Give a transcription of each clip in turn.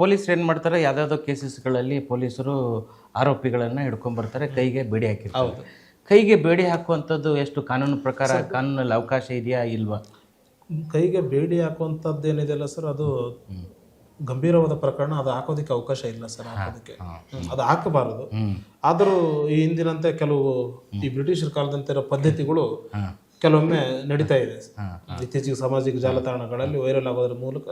ಪೊಲೀಸರು ಏನು ಮಾಡ್ತಾರೆ, ಯಾವುದಾವುದೋ ಕೇಸಸ್ಗಳಲ್ಲಿ ಪೊಲೀಸರು ಆರೋಪಿಗಳನ್ನು ಹಿಡ್ಕೊಂಡ್ಬರ್ತಾರೆ, ಕೈಗೆ ಬೇಡಿ ಹಾಕಿರ್ತಾರೆ. ಕೈಗೆ ಬೇಡಿ ಹಾಕುವಂಥದ್ದು ಎಷ್ಟು ಕಾನೂನು ಪ್ರಕಾರ ಕಾನೂನಲ್ಲಿ ಅವಕಾಶ ಇದೆಯಾ ಇಲ್ವಾ? ಕೈಗೆ ಬೇಡಿ ಹಾಕುವಂಥದ್ದು ಏನಿದೆಯಲ್ಲ ಸರ್, ಅದು ಗಂಭೀರವಾದ ಪ್ರಕರಣ, ಅದು ಹಾಕೋದಕ್ಕೆ ಅವಕಾಶ ಇಲ್ಲ ಸರ್. ಹಾಕೋದಕ್ಕೆ ಅದು ಹಾಕಬಾರದು. ಆದರೂ ಈ ಹಿಂದಿನಂತೆ ಕೆಲವು ಈ ಬ್ರಿಟಿಷರ ಕಾಲದಂತೆ ಇರೋ ಪದ್ಧತಿಗಳು ಕೆಲವೊಮ್ಮೆ ನಡೀತಾ ಇದೆ. ಇತ್ತೀಚೆಗೆ ಸಾಮಾಜಿಕ ಜಾಲತಾಣಗಳಲ್ಲಿ ವೈರಲ್ ಆಗೋದ್ರ ಮೂಲಕ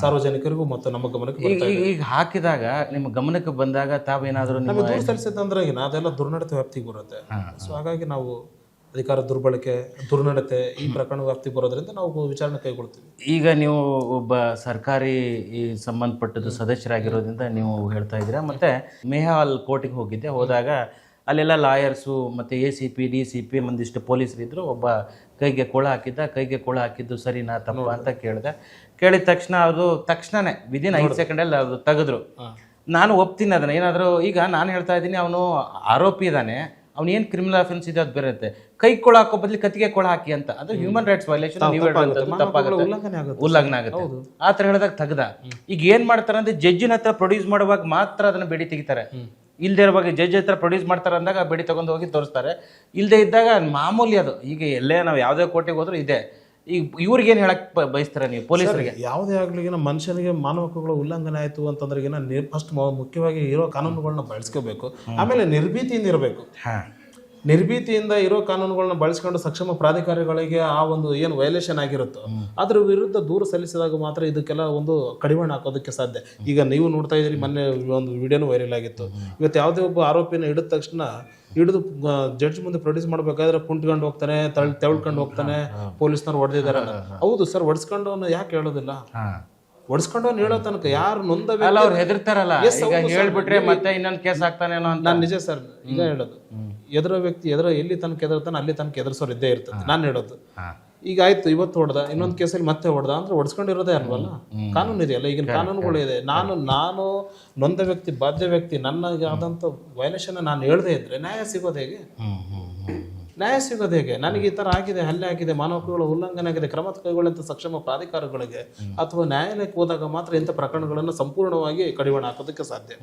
ಸಾರ್ವಜನಿಕರಿಗೂ ಮತ್ತು ನಮ್ಮ ಗಮನಕ್ಕೆ ಈಗ ಹಾಕಿದಾಗ ನಿಮ್ಮ ಗಮನಕ್ಕೆ ಬಂದಾಗ ತಾವೇನಾದರೂ ನಮಗೆ ದೂರ ಸಲ್ಲಿಸಿದಂದ್ರೆ ಅದೆಲ್ಲ ದುರ್ನಡತೆ ವ್ಯಾಪ್ತಿಗೆ ಬರುತ್ತೆ. ಸೊ ಹಾಗಾಗಿ ನಾವು ಅಧಿಕಾರ ದುರ್ಬಳಕೆ, ದುರ್ನಡತೆ ಈ ಪ್ರಕರಣ ವ್ಯಾಪ್ತಿಗೆ ಬರೋದ್ರಿಂದ ನಾವು ವಿಚಾರಣೆ ಕೈಗೊಳ್ತೀವಿ. ಈಗ ನೀವು ಒಬ್ಬ ಸರ್ಕಾರಿ ಈ ಸಂಬಂಧಪಟ್ಟದ್ದು ಸದಸ್ಯರಾಗಿರೋದ್ರಿಂದ ನೀವು ಹೇಳ್ತಾ ಇದ್ದೀರಾ. ಮತ್ತು ಮೇಹಾಲ್ ಕೋರ್ಟಿಗೆ ಹೋದಾಗ ಅಲ್ಲೆಲ್ಲ ಲಾಯರ್ಸು ಮತ್ತು ACP DCP ಒಂದಿಷ್ಟು ಪೊಲೀಸರಿದ್ದರು. ಒಬ್ಬ ಕೈಗೆ ಕೊಳ ಹಾಕಿದ್ದು ಸರಿನಾ ತಪ್ಪ ಅಂತ ಕೇಳಿದ ತಕ್ಷಣ ಅದು ತಕ್ಷಣವೇ ವಿದಿನ್ 5 ಸೆಕೆಂಡಲ್ಲಿ ಅದು ತೆಗೆದ್ರು. ನಾನು ಒಪ್ತೀನಿ ಅದನ್ನು. ಏನಾದರೂ ಈಗ ನಾನು ಹೇಳ್ತಾ ಇದ್ದೀನಿ, ಅವನು ಆರೋಪಿ ಇದ್ದಾನೆ, ಅವ್ನು ಏನು ಕ್ರಿಮಿನಲ್ ಅಫೆನ್ಸ್ ಇದೆ ಅದು ಬೇರೆ ಇರುತ್ತೆ. ಕೈ ಕೊಳ ಹಾಕೋ ಬದಲು ಕತ್ತಿಗೆ ಕೊಳ ಹಾಕಿ ಅಂತ, ಅದು ಹ್ಯೂಮನ್ ರೈಟ್ಸ್ ವೈಲೇಷನ್, ಉಲ್ಲಂಘನೆ ಆಗುತ್ತೆ. ಆ ಥರ ಹೇಳಿದಾಗ ತೆಗ್ದ. ಈಗ ಏನು ಮಾಡ್ತಾರೆ ಅಂದರೆ ಜಡ್ಜಿನ ಹತ್ರ ಪ್ರೊಡ್ಯೂಸ್ ಮಾಡುವಾಗ ಮಾತ್ರ ಅದನ್ನು ಬೇಡಿ ತೆಗಿತಾರೆ. ಇಲ್ಲದೆ ಇರುವಾಗ ಜಡ್ಜ್ ಹತ್ರ ಪ್ರೊಡ್ಯೂಸ್ ಮಾಡ್ತಾರೆ ಅಂದಾಗ ಬೇಡಿ ತಗೊಂಡು ಹೋಗಿ ತೋರಿಸ್ತಾರೆ. ಇಲ್ಲದೆ ಇದ್ದಾಗ ಮಾಮೂಲಿ ಅದು. ಈಗ ಎಲ್ಲೇ ನಾವು ಯಾವುದೇ ಕೋರ್ಟಿಗೆ ಹೋದ್ರೂ ಇದೆ. ಈಗ ಇವ್ರಿಗೇನು ಹೇಳಕ್ಕೆ ಬಯಸ್ತಾರೆ ನೀವು ಪೊಲೀಸರಿಗೆ? ಯಾವುದೇ ಆಗ್ಲಿಗಿನ ಮನುಷ್ಯನಿಗೆ ಮಾನವ ಹಕ್ಕುಗಳ ಉಲ್ಲಂಘನೆ ಆಯಿತು ಅಂತಂದ್ರೆ ಫಸ್ಟ್ ಮುಖ್ಯವಾಗಿ ಇರೋ ಕಾನೂನುಗಳನ್ನ ಬಳಸ್ಕೋಬೇಕು. ಆಮೇಲೆ ನಿರ್ಭೀತಿಯಿಂದ ಇರಬೇಕು. ನಿರ್ಭೀತಿಯಿಂದ ಇರೋ ಕಾನೂನುಗಳನ್ನ ಬಳಸ್ಕೊಂಡು ಸಕ್ಷಮ ಪ್ರಾಧಿಕಾರಿಗಳಿಗೆ ಆ ಒಂದು ಏನು ವೈಲೇಷನ್ ಆಗಿರುತ್ತೋ ಅದ್ರ ವಿರುದ್ಧ ದೂರು ಸಲ್ಲಿಸಿದಾಗ ಮಾತ್ರ ಇದಕ್ಕೆಲ್ಲ ಒಂದು ಕಡಿವಾಣ ಹಾಕೋದಕ್ಕೆ ಸಾಧ್ಯ. ಈಗ ನೀವು ನೋಡ್ತಾ ಇದ್ದೀರಿ, ಮೊನ್ನೆ ಒಂದು ವಿಡಿಯೋನು ವೈರಲ್ ಆಗಿತ್ತು. ಇವತ್ತು ಯಾವುದೇ ಒಬ್ಬ ಆರೋಪಿನ ಹಿಡಿದ ತಕ್ಷಣ ಹಿಡಿದು ಜಡ್ಜ್ ಮುಂದೆ ಪ್ರೊಡ್ಯೂಸ್ ಮಾಡ್ಬೇಕಾದ್ರೆ ಕುಂಟ್ಕೊಂಡು ಹೋಗ್ತಾನೆ, ತೆವಳ್ಕೊಂಡು ಹೋಗ್ತಾನೆ, ಪೊಲೀಸ್ನವ್ರು ಹೊಡೆದಿದ್ದಾರೆ. ಹೌದು ಸರ್, ಹೊಡ್ಸ್ಕೊಂಡು ಯಾಕೆ ಹೇಳೋದಿಲ್ಲ? ಹೊಡ್ಸ್ಕೊಂಡು ಹೇಳೋ ತನಕ ಯಾರು ನೊಂದ ಅವ್ರು ಹೆದರ್ತಾರಲ್ಲ, ಹೇಳ್ಬಿಟ್ರೆ ಮತ್ತೆ ಇನ್ನೊಂದು ಕೇಸ್ ಆಗ್ತಾನೇನೋ ಅಂತ. ನಾನು ನಿಜ ಸರ್ ಈಗ ಹೇಳೋದು, ಎದುರೋ ವ್ಯಕ್ತಿ ಎಲ್ಲಿ ತನಕ ಎದುರ್ತಾನೆ ಅಲ್ಲಿ ತನಕ ಎದುರಿಸೋರು ಇದ್ದೇ ಇರ್ತದೆ. ನಾನು ಹೇಳೋದು, ಈಗ ಆಯ್ತು ಇವತ್ತು ಹೊಡೆದ, ಇನ್ನೊಂದು ಕೇಸಲ್ಲಿ ಮತ್ತೆ ಹೊಡೆದ ಅಂದ್ರೆ ಹೊಡ್ಸ್ಕೊಂಡಿರೋದೇ ಅಲ್ವಲ್ಲ. ಕಾನೂನು ಇದೆಯಲ್ಲ, ಈಗಿನ ಕಾನೂನುಗಳು ಇದೆ. ನಾನು ನೊಂದ ವ್ಯಕ್ತಿ, ಬಾಧ್ಯ ವ್ಯಕ್ತಿ, ನನಗೆ ಆದಂಥ ವೈಲೇಷನ್ ನಾನು ಹೇಳ್ದೇ ಇದ್ರೆ ನ್ಯಾಯ ಸಿಗೋದು ಹೇಗೆ? ನನಗೆ ಈ ಥರ ಆಗಿದೆ, ಹಲ್ಲೆ ಆಗಿದೆ, ಮಾನವ ಹಕ್ಕುಗಳ ಉಲ್ಲಂಘನೆ ಆಗಿದೆ, ಕ್ರಮ ಕೈಗೊಳ್ಳುವಂಥ ಸಕ್ಷಮ ಪ್ರಾಧಿಕಾರಗಳಿಗೆ ಅಥವಾ ನ್ಯಾಯಾಲಯಕ್ಕೆ ಹೋದಾಗ ಮಾತ್ರ ಇಂಥ ಪ್ರಕರಣಗಳನ್ನು ಸಂಪೂರ್ಣವಾಗಿ ಕಡಿವಾಣ ಹಾಕೋದಕ್ಕೆ ಸಾಧ್ಯ.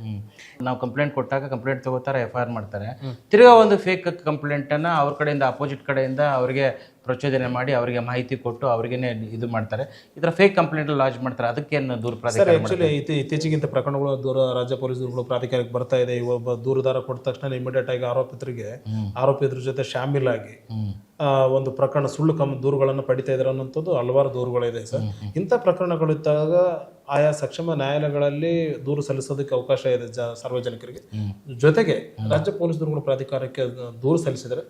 ನಾವು ಕಂಪ್ಲೇಂಟ್ ಕೊಟ್ಟಾಗ ಕಂಪ್ಲೇಂಟ್ ತಗೋತಾರೆ, FIR ಮಾಡ್ತಾರೆ. ತಿರ್ಗಾ ಒಂದು ಫೇಕ್ ಕಂಪ್ಲೇಂಟನ್ನು ಅವ್ರ ಕಡೆಯಿಂದ, ಅಪೋಸಿಟ್ ಕಡೆಯಿಂದ ಅವರಿಗೆ ಪ್ರಚೋದನೆ ಮಾಡಿ ಅವರಿಗೆ ಮಾಹಿತಿ ಕೊಟ್ಟು ಅವ್ರಿಗೇನೆ ಇದು ಮಾಡ್ತಾರೆ. ಈ ಥರ ಫೇಕ್ ಕಂಪ್ಲೇಂಟ್ ಲಾಂಚ್ ಮಾಡ್ತಾರೆ. ಅದಕ್ಕೇನು ದೂರ ಪ್ರಾಧಿಕಾರ? ಆಕ್ಚುಲಿ ಇತ್ತೀಚೆಗಿಂತ ಪ್ರಕರಣಗಳು ರಾಜ್ಯ ಪೊಲೀಸ್ ದೂರುಗಳು ಪ್ರಾಧಿಕಾರಕ್ಕೆ ಬರ್ತಾ ಇದೆ. ಒಬ್ಬ ದೂರುದಾರ ಕೊಟ್ಟ ತಕ್ಷಣ ಇಮಿಡಿಯೇಟ್ ಆಗಿ ಆರೋಪಿತರ ಜೊತೆ ಶಾಮೀಲಾಗಿ ಒಂದು ಪ್ರಕರಣ ಸುಳ್ಳು ದೂರುಗಳನ್ನು ಪಡಿತಾ ಇದ್ದಾರೆ ಅನ್ನೋಂಥದ್ದು ಹಲವಾರು ದೂರುಗಳಿದೆ ಸರ್. ಇಂಥ ಪ್ರಕರಣಗಳಿದ್ದಾಗ ಆಯಾ ಸಕ್ಷಮ ನ್ಯಾಯಾಲಯಗಳಲ್ಲಿ ದೂರು ಸಲ್ಲಿಸೋದಕ್ಕೆ ಅವಕಾಶ ಇದೆ ಸಾರ್ವಜನಿಕರಿಗೆ. ಜೊತೆಗೆ ರಾಜ್ಯ ಪೊಲೀಸ್ ದೂರುಗಳ ಪ್ರಾಧಿಕಾರಕ್ಕೆ ದೂರು ಸಲ್ಲಿಸಿದರೆ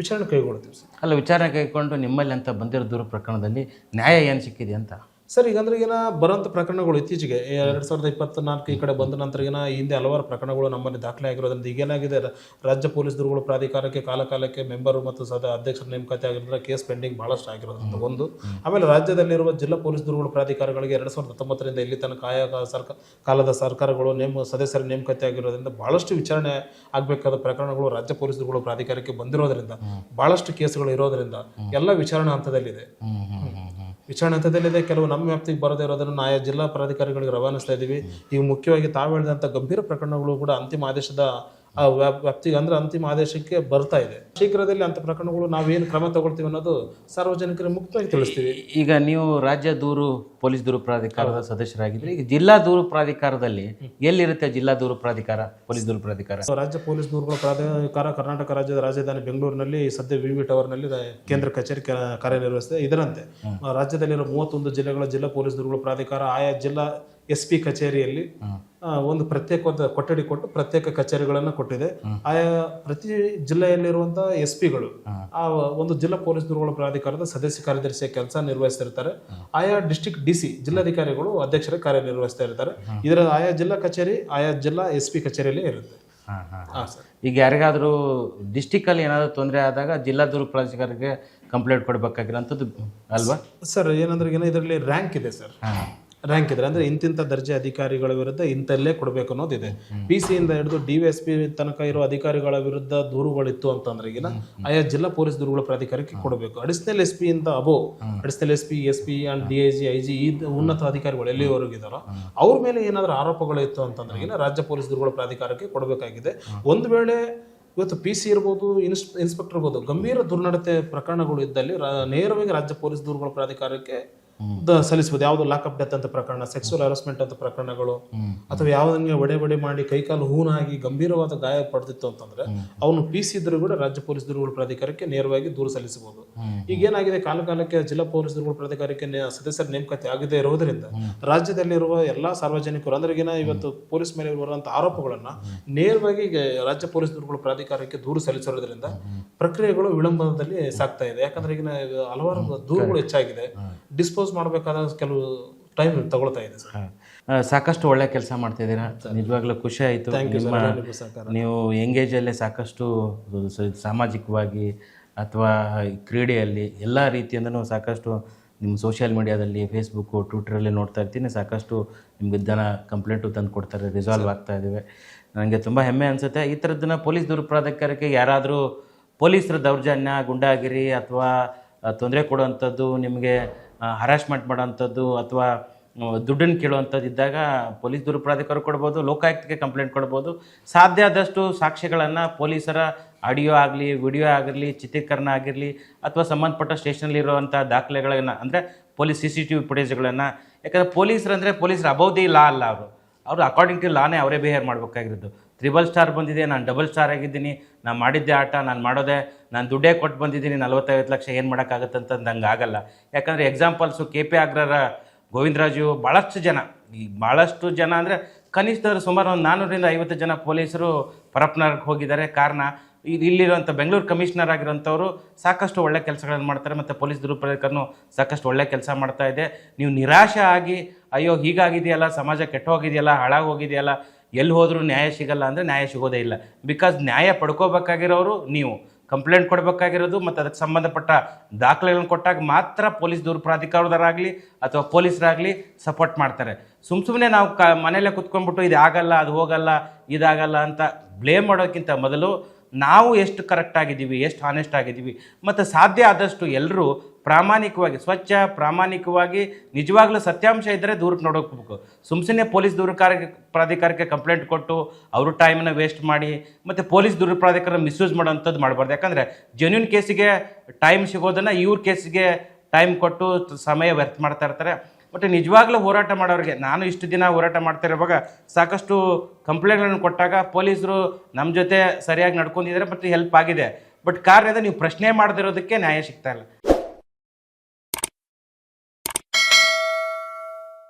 ವಿಚಾರಣೆ ಕೈಗೊಳ್ತೀವಿ ಸರ್. ಅಲ್ಲ, ವಿಚಾರಣೆ ಕೈಗೊಂಡು ನಿಮ್ಮಲ್ಲಿ ಅಂತ ಬಂದಿರೋ ದೂರು ಪ್ರಕರಣದಲ್ಲಿ ನ್ಯಾಯ ಏನು ಸಿಕ್ಕಿದೆ ಅಂತ ಸರ್? ಈಗಂದ್ರೆ ಬರೋಂಥ ಪ್ರಕರಣಗಳು ಇತ್ತೀಚೆಗೆ 2024 ಈ ಕಡೆ ಬಂದ ನಂತರ ಹಿಂದೆ ಹಲವಾರು ಪ್ರಕರಣಗಳು ನಮ್ಮಲ್ಲಿ ದಾಖಲೆ ಆಗಿರೋದ್ರಿಂದ ಈಗೇನಾಗಿದೆ, ರಾಜ್ಯ ಪೊಲೀಸ್ ದೂರುಗಳ ಪ್ರಾಧಿಕಾರಕ್ಕೆ ಕಾಲಕಾಲಕ್ಕೆ ಮೆಂಬರು ಮತ್ತು ಅಧ್ಯಕ್ಷರ ನೇಮಕಾತಿ ಆಗಿರೋದ್ರಿಂದ ಕೇಸ್ ಪೆಂಡಿಂಗ್ ಬಹಳಷ್ಟು ಆಗಿರೋದ್ರಿಂದ ಒಂದು. ಆಮೇಲೆ ರಾಜ್ಯದಲ್ಲಿರುವ ಜಿಲ್ಲಾ ಪೊಲೀಸ್ ದೂರುಗಳ ಪ್ರಾಧಿಕಾರಗಳಿಗೆ 2019ರಿಂದ ಇಲ್ಲಿ ತನಕ ಆಯಾ ಕಾಲದ ಸರ್ಕಾರಗಳು ಸದಸ್ಯರ ನೇಮಕಾತಿ ಆಗಿರೋದ್ರಿಂದ ಬಹಳಷ್ಟು ವಿಚಾರಣೆ ಆಗಬೇಕಾದ ಪ್ರಕರಣಗಳು ರಾಜ್ಯ ಪೊಲೀಸ್ ದೂರುಗಳ ಪ್ರಾಧಿಕಾರಕ್ಕೆ ಬಂದಿರೋದ್ರಿಂದ ಬಹಳಷ್ಟು ಕೇಸುಗಳು ಇರೋದ್ರಿಂದ ಎಲ್ಲ ವಿಚಾರಣಾ ಹಂತದಲ್ಲಿದೆ. ಕೆಲವು ನಮ್ಮ ವ್ಯಾಪ್ತಿಗೆ ಬರದೇ ಇರೋದನ್ನು ಆಯಾ ಜಿಲ್ಲಾ ಪ್ರಾಧಿಕಾರಿಗಳಿಗೆ ರವಾನಿಸ್ತಾ ಇದ್ದೀವಿ. ಈಗ ಮುಖ್ಯವಾಗಿ ತಾವು ಹೇಳಿದಂಥ ಗಂಭೀರ ಪ್ರಕರಣಗಳು ಕೂಡ ಅಂತಿಮ ಆದೇಶದ ವ್ಯಾಪ್ತಿಗೆ ಅಂದ್ರೆ ಅಂತಿಮ ಆದೇಶಕ್ಕೆ ಬರ್ತಾ ಇದೆ. ಶೀಘ್ರದಲ್ಲಿ ಅಂಥ ಪ್ರಕರಣಗಳು ನಾವೇನು ಕ್ರಮ ತಗೊಳ್ತೀವಿ ಅನ್ನೋದು ಸಾರ್ವಜನಿಕರಿಗೆ ಮುಕ್ತವಾಗಿ ತಿಳಿಸ್ತೀವಿ. ಈಗ ನೀವು ರಾಜ್ಯ ಪೊಲೀಸ್ ದೂರು ಪ್ರಾಧಿಕಾರದ ಸದಸ್ಯರಾಗಿದ್ರೆ, ಈಗ ಜಿಲ್ಲಾ ದೂರು ಪ್ರಾಧಿಕಾರದಲ್ಲಿ ಎಲ್ಲಿರುತ್ತೆ ಜಿಲ್ಲಾ ದೂರು ಪ್ರಾಧಿಕಾರ, ಪೊಲೀಸ್ ದೂರು ಪ್ರಾಧಿಕಾರ? ರಾಜ್ಯ ಪೊಲೀಸ್ ದೂರುಗಳ ಪ್ರಾಧಿಕಾರ ಕರ್ನಾಟಕ ರಾಜ್ಯದ ರಾಜಧಾನಿ ಬೆಂಗಳೂರಿನಲ್ಲಿ ಸದ್ಯ VV ಟವರ್ನಲ್ಲಿ ಕೇಂದ್ರ ಕಚೇರಿ ಕಾರ್ಯನಿರ್ವಹಿಸಿದೆ. ಇದರಂತೆ ರಾಜ್ಯದಲ್ಲಿರುವ 31 ಜಿಲ್ಲೆಗಳ ಜಿಲ್ಲಾ ಪೊಲೀಸ್ ದೂರುಗಳ ಪ್ರಾಧಿಕಾರ ಆಯಾ ಜಿಲ್ಲಾ SP ಕಚೇರಿಯಲ್ಲಿ ಒಂದು ಪ್ರತ್ಯೇಕವಾದ ಕೊಠಡಿ ಕೊಟ್ಟು ಪ್ರತ್ಯೇಕ ಕಚೇರಿಗಳನ್ನು ಕೊಟ್ಟಿದೆ. ಆಯಾ ಪ್ರತಿ ಜಿಲ್ಲೆಯಲ್ಲಿರುವಂತಹ SPಗಳು ಆ ಒಂದು ಜಿಲ್ಲಾ ಪೊಲೀಸ್ ದೂರುಗಳ ಪ್ರಾಧಿಕಾರದ ಸದಸ್ಯ ಕಾರ್ಯದರ್ಶಿಯ ಕೆಲಸ ನಿರ್ವಹಿಸ್ತಿರ್ತಾರೆ. ಆಯಾ ಡಿಸ್ಟ್ರಿಕ್ಟ್ DC ಜಿಲ್ಲಾಧಿಕಾರಿಗಳು ಅಧ್ಯಕ್ಷರ ಕಾರ್ಯನಿರ್ವಹಿಸ್ತಾ ಇರ್ತಾರೆ. ಇದರ ಆಯಾ ಜಿಲ್ಲಾ ಕಚೇರಿ ಆಯಾ ಜಿಲ್ಲಾ SP ಕಚೇರಿಯಲ್ಲಿ ಇರುತ್ತೆ. ಈಗ ಯಾರಿಗಾದ್ರೂ ಡಿಸ್ಟಿಕ್ ಅಲ್ಲಿ ಏನಾದ್ರು ತೊಂದರೆ ಆದಾಗ ಜಿಲ್ಲಾ ದೂರು ಪ್ರಾಧಿಕಾರಕ್ಕೆ ಕಂಪ್ಲೇಂಟ್ ಕೊಡಬೇಕಾಗಿರೋಂಥದ್ದು ಅಲ್ವಾ ಸರ್? ಏನಂದ್ರೆ ಇದರಲ್ಲಿ ರ್ಯಾಂಕ್ ಇದೆ ಸರ್. ರ್ಯಾಂಕ್ ಇದ್ರೆ ಅಂದ್ರೆ ಇಂತಿಂಥ ದರ್ಜೆ ಅಧಿಕಾರಿಗಳ ವಿರುದ್ಧ ಇಂತಲ್ಲೇ ಕೊಡಬೇಕು ಅನ್ನೋದಿದೆ. PC ಇಂದ ಹಿಡಿದು DVSP ತನಕ ಇರೋ ಅಧಿಕಾರಿಗಳ ವಿರುದ್ಧ ದೂರುಗಳಿತ್ತು ಅಂತಂದ್ರೆ ಈಗಿನ ಆಯಾ ಜಿಲ್ಲಾ ಪೊಲೀಸ್ ದೂರುಗಳ ಪ್ರಾಧಿಕಾರಕ್ಕೆ ಕೊಡಬೇಕು. ಅಡಿಷನಲ್ SP ಇಂದ additional SP and DIG IG ಈ ಉನ್ನತ ಅಧಿಕಾರಿಗಳು ಎಲ್ಲಿವರೆಗಿದಾರೋ ಅವ್ರ ಮೇಲೆ ಏನಾದ್ರೂ ಆರೋಪಗಳು ಇತ್ತು ಅಂತಂದ್ರೆ ಈಗಿನ ರಾಜ್ಯ ಪೊಲೀಸ್ ದೂರುಗಳ ಪ್ರಾಧಿಕಾರಕ್ಕೆ ಕೊಡಬೇಕಾಗಿದೆ. ಒಂದು ವೇಳೆ ಇವತ್ತು PC ಇರ್ಬೋದು, ಇನ್ಸ್ಪೆಕ್ಟರ್ ಇರ್ಬೋದು, ಗಂಭೀರ ದುರ್ನಡತೆ ಪ್ರಕರಣಗಳು ಇದ್ದಲ್ಲಿ ನೇರವಾಗಿ ರಾಜ್ಯ ಪೊಲೀಸ್ ದೂರುಗಳ ಪ್ರಾಧಿಕಾರಕ್ಕೆ ಸಲ್ಲಿಸಬಹುದು. ಯಾವುದು ಲಾಕಪ್ ಡೆತ್ ಅಂತ ಪ್ರಕರಣ, ಸೆಕ್ಸುವಲ್ ಹರಾಸ್ಮೆಂಟ್ ಅಂತ ಪ್ರಕರಣಗಳು, ಅಥವಾ ಯಾವುದನ್ನೇ ಒಡೆ ಮಾಡಿ ಕೈಕಾಲು ಹೂನಾಗಿ ಗಂಭೀರವಾದ ಗಾಯ ಪಡೆದಿತ್ತು ಅಂತಂದ್ರೆ ಅವನು PC ಇದ್ರೂ ಕೂಡ ರಾಜ್ಯ ಪೊಲೀಸ್ ದೂರುಗಳ ಪ್ರಾಧಿಕಾರಕ್ಕೆ ನೇರವಾಗಿ ದೂರು ಸಲ್ಲಿಸಬಹುದು. ಈಗ ಏನಾಗಿದೆ, ಕಾಲಕಾಲಕ್ಕೆ ಜಿಲ್ಲಾ ಪೊಲೀಸ್ ದೂರುಗಳ ಪ್ರಾಧಿಕಾರಕ್ಕೆ ಸದಸ್ಯರ ನೇಮಕಾತಿ ಆಗದೆ ಇರೋದ್ರಿಂದ ರಾಜ್ಯದಲ್ಲಿರುವ ಎಲ್ಲಾ ಸಾರ್ವಜನಿಕರು ಅಂದ್ರೆಗಿನ ಇವತ್ತು ಪೊಲೀಸ್ ಮೇಲೆ ಬರುವಂತಹ ಆರೋಪಗಳನ್ನ ನೇರವಾಗಿ ರಾಜ್ಯ ಪೊಲೀಸ್ ದೂರುಗಳ ಪ್ರಾಧಿಕಾರಕ್ಕೆ ದೂರು ಸಲ್ಲಿಸಿರೋದ್ರಿಂದ ಪ್ರಕ್ರಿಯೆಗಳು ವಿಳಂಬದಲ್ಲಿ ಸಾಗ್ತಾ ಇದೆ. ಯಾಕಂದ್ರೆ ಈಗಿನ ಹಲವಾರು ದೂರುಗಳು ಹೆಚ್ಚಾಗಿದೆ, ಡಿಸ್ಪೋಸ್ ಮಾಡಬೇಕಾದ ಕೆಲವು ಟೈಮ್ ತಗೊಳ್ತಾ ಇದೆ ಸರ್. ಸಾಕಷ್ಟು ಒಳ್ಳೆ ಕೆಲಸ ಮಾಡ್ತಾ ಇದ್ದೀರಾ, ನಿಜವಾಗ್ಲೂ ಖುಷಿ ಆಯಿತು. ನೀವು ಎಂಗೇಜಲ್ಲೇ ಸಾಕಷ್ಟು ಸಾಮಾಜಿಕವಾಗಿ ಅಥವಾ ಕ್ರೀಡೆಯಲ್ಲಿ ಎಲ್ಲ ರೀತಿಯಿಂದನೂ ಸಾಕಷ್ಟು ನಿಮ್ಮ ಸೋಷಿಯಲ್ ಮೀಡಿಯಾದಲ್ಲಿ ಫೇಸ್ಬುಕ್ಕು ಟ್ವಿಟರಲ್ಲಿ ನೋಡ್ತಾ ಇರ್ತೀನಿ. ಸಾಕಷ್ಟು ನಿಮಗೆ ಜನ ಕಂಪ್ಲೇಂಟು ತಂದು ಕೊಡ್ತಾರೆ, ರಿಸಾಲ್ವ್ ಆಗ್ತಾ ಇದ್ದಾವೆ. ನನಗೆ ತುಂಬ ಹೆಮ್ಮೆ ಅನಿಸುತ್ತೆ. ಈ ಥರದ್ದನ್ನು ಪೊಲೀಸ್ ದೂರು ಪ್ರಾಧಿಕಾರಕ್ಕೆ ಯಾರಾದರೂ ಪೊಲೀಸರ ದೌರ್ಜನ್ಯ, ಗುಂಡಾಗಿರಿ ಅಥವಾ ತೊಂದರೆ ಕೊಡುವಂಥದ್ದು, ನಿಮಗೆ ಹರಾಸ್ಮೆಂಟ್ ಮಾಡೋವಂಥದ್ದು ಅಥವಾ ದುಡ್ಡನ್ನು ಕೇಳುವಂಥದ್ದು ಇದ್ದಾಗ ಪೊಲೀಸ್ ದೂರು ಪ್ರಾಧಿಕಾರ ಕೊಡ್ಬೋದು, ಲೋಕಾಯುಕ್ತಕ್ಕೆ ಕಂಪ್ಲೇಂಟ್ ಕೊಡ್ಬೋದು. ಸಾಧ್ಯ ಆದಷ್ಟು ಸಾಕ್ಷ್ಯಗಳನ್ನು ಪೊಲೀಸರ ಆಡಿಯೋ ಆಗಲಿ, ವಿಡಿಯೋ ಆಗಿರಲಿ, ಚಿತ್ರೀಕರಣ ಆಗಿರಲಿ ಅಥವಾ ಸಂಬಂಧಪಟ್ಟ ಸ್ಟೇಷನಲ್ಲಿರುವಂಥ ದಾಖಲೆಗಳನ್ನು ಅಂದರೆ ಪೊಲೀಸ್ CCTV ಫುಟೇಜ್ಗಳನ್ನು, ಯಾಕಂದರೆ ಪೊಲೀಸರು ಅಬೌವ್ ದಿ ಲಾ ಅಲ್ಲ, ಅವರು ಅಕಾರ್ಡಿಂಗ್ ಟು ಲಾನೇ ಅವರೇ ಬಿಹೇವ್ ಮಾಡಬೇಕಾಗಿರೋದು. 3 ಸ್ಟಾರ್ ಬಂದಿದೆ, ನಾನು 2 ಸ್ಟಾರ್ ಆಗಿದ್ದೀನಿ, ನಾನು ಮಾಡಿದ್ದೆ ಆಟ, ನಾನು ದುಡ್ಡೇ ಕೊಟ್ಟು ಬಂದಿದ್ದೀನಿ, 40-50 ಲಕ್ಷ ಏನು ಮಾಡೋಕ್ಕಾಗತ್ತಂತ ನಂಗೆ ಆಗಲ್ಲ. ಯಾಕಂದರೆ ಎಕ್ಸಾಂಪಲ್ಸು KP ಆಗ್ರರ ಗೋವಿಂದರಾಜು, ಭಾಳಷ್ಟು ಜನ ಅಂದರೆ ಕನಿಷ್ಠರು ಸುಮಾರು ಒಂದು 400-50 ಜನ ಪೊಲೀಸರು ಪರಪ್ಪನವ್ರಿಗೆ ಹೋಗಿದ್ದಾರೆ. ಕಾರಣ ಇಲ್ಲಿರುವಂಥ ಬೆಂಗಳೂರು ಕಮಿಷನರ್ ಆಗಿರೋಂಥವ್ರು ಸಾಕಷ್ಟು ಒಳ್ಳೆ ಕೆಲಸಗಳನ್ನು ಮಾಡ್ತಾರೆ ಮತ್ತು ಪೊಲೀಸ್ ದೂರು ಪ್ರಾಧಿಕಾರನೂ ಸಾಕಷ್ಟು ಒಳ್ಳೆ ಕೆಲಸ ಮಾಡ್ತಾ ಇದೆ. ನೀವು ನಿರಾಶೆ ಆಗಿ ಅಯ್ಯೋ ಹೀಗಾಗಿದೆಯಲ್ಲ, ಸಮಾಜ ಕೆಟ್ಟೋಗಿದೆಯಲ್ಲ, ಹಾಳಾಗೋಗಿದೆಯಲ್ಲ, ಎಲ್ಲಿ ಹೋದರೂ ನ್ಯಾಯ ಸಿಗಲ್ಲ ಅಂದರೆ ನ್ಯಾಯ ಸಿಗೋದೇ ಇಲ್ಲ. ಬಿಕಾಸ್ ನ್ಯಾಯ ಪಡ್ಕೋಬೇಕಾಗಿರೋರು ನೀವು, ಕಂಪ್ಲೇಂಟ್ ಕೊಡಬೇಕಾಗಿರೋದು ಮತ್ತು ಅದಕ್ಕೆ ಸಂಬಂಧಪಟ್ಟ ದಾಖಲೆಗಳನ್ನು ಕೊಟ್ಟಾಗ ಮಾತ್ರ ಪೊಲೀಸ್ ದೂರು ಪ್ರಾಧಿಕಾರದವರಾಗಲಿ ಅಥವಾ ಪೊಲೀಸರಾಗಲಿ ಸಪೋರ್ಟ್ ಮಾಡ್ತಾರೆ. ಸುಮ್ಮನೆ ನಾವು ಮನೆಯಲ್ಲೇ ಕುತ್ಕೊಂಡ್ಬಿಟ್ಟು ಇದು ಆಗಲ್ಲ, ಅದು ಹೋಗಲ್ಲ, ಇದಾಗಲ್ಲ ಅಂತ ಬ್ಲೇಮ್ ಮಾಡೋಕ್ಕಿಂತ ಮೊದಲು ನಾವು ಎಷ್ಟು ಕರೆಕ್ಟ್ ಆಗಿದ್ದೀವಿ, ಎಷ್ಟು ಹಾನೆಸ್ಟ್ ಆಗಿದ್ದೀವಿ ಮತ್ತು ಸಾಧ್ಯ ಆದಷ್ಟು ಎಲ್ಲರೂ ಪ್ರಾಮಾಣಿಕವಾಗಿ, ಸ್ವಚ್ಛ ಪ್ರಾಮಾಣಿಕವಾಗಿ ನಿಜವಾಗ್ಲೂ ಸತ್ಯಾಂಶ ಇದ್ದರೆ ದೂರಕ್ಕೆ ನೋಡೋಕ್ಬೇಕು. ಸುಮ್ಮನೆ ಪೊಲೀಸ್ ದೂರು ಪ್ರಾಧಿಕಾರಕ್ಕೆ ಕಂಪ್ಲೇಂಟ್ ಕೊಟ್ಟು ಅವರು ಟೈಮನ್ನು ವೇಸ್ಟ್ ಮಾಡಿ ಮತ್ತು ಪೊಲೀಸ್ ದೂರು ಪ್ರಾಧಿಕಾರ ಮಿಸ್ಯೂಸ್ ಮಾಡೋವಂಥದ್ದು ಮಾಡಬಾರ್ದು. ಯಾಕಂದರೆ ಜೆನ್ಯೂನ್ ಕೇಸಿಗೆ ಟೈಮ್ ಸಿಗೋದನ್ನು ಇವ್ರ ಕೇಸಿಗೆ ಟೈಮ್ ಕೊಟ್ಟು ಸಮಯ ವ್ಯರ್ಥ ಮಾಡ್ತಾ ಇರ್ತಾರೆ. ಬಟ್ ನಿಜವಾಗ್ಲೂ ಹೋರಾಟ ಮಾಡೋರಿಗೆ, ನಾನು ಇಷ್ಟು ದಿನ ಹೋರಾಟ ಮಾಡ್ತಿರುವಾಗ ಸಾಕಷ್ಟು ಕಂಪ್ಲೇಂಟ್ಗಳನ್ನು ಕೊಟ್ಟಾಗ ಪೊಲೀಸರು ನಮ್ಮ ಜೊತೆ ಸರಿಯಾಗಿ ನಡ್ಕೊಂಡಿದ್ದಾರೆ ಮತ್ತು ಹೆಲ್ಪ್ ಆಗಿದೆ. ಬಟ್ ಕಾರಣ ನೀವು ಪ್ರಶ್ನೆ ಮಾಡದಿರೋದಕ್ಕೆ ನ್ಯಾಯ ಸಿಗ್ತಾ ಇಲ್ಲ.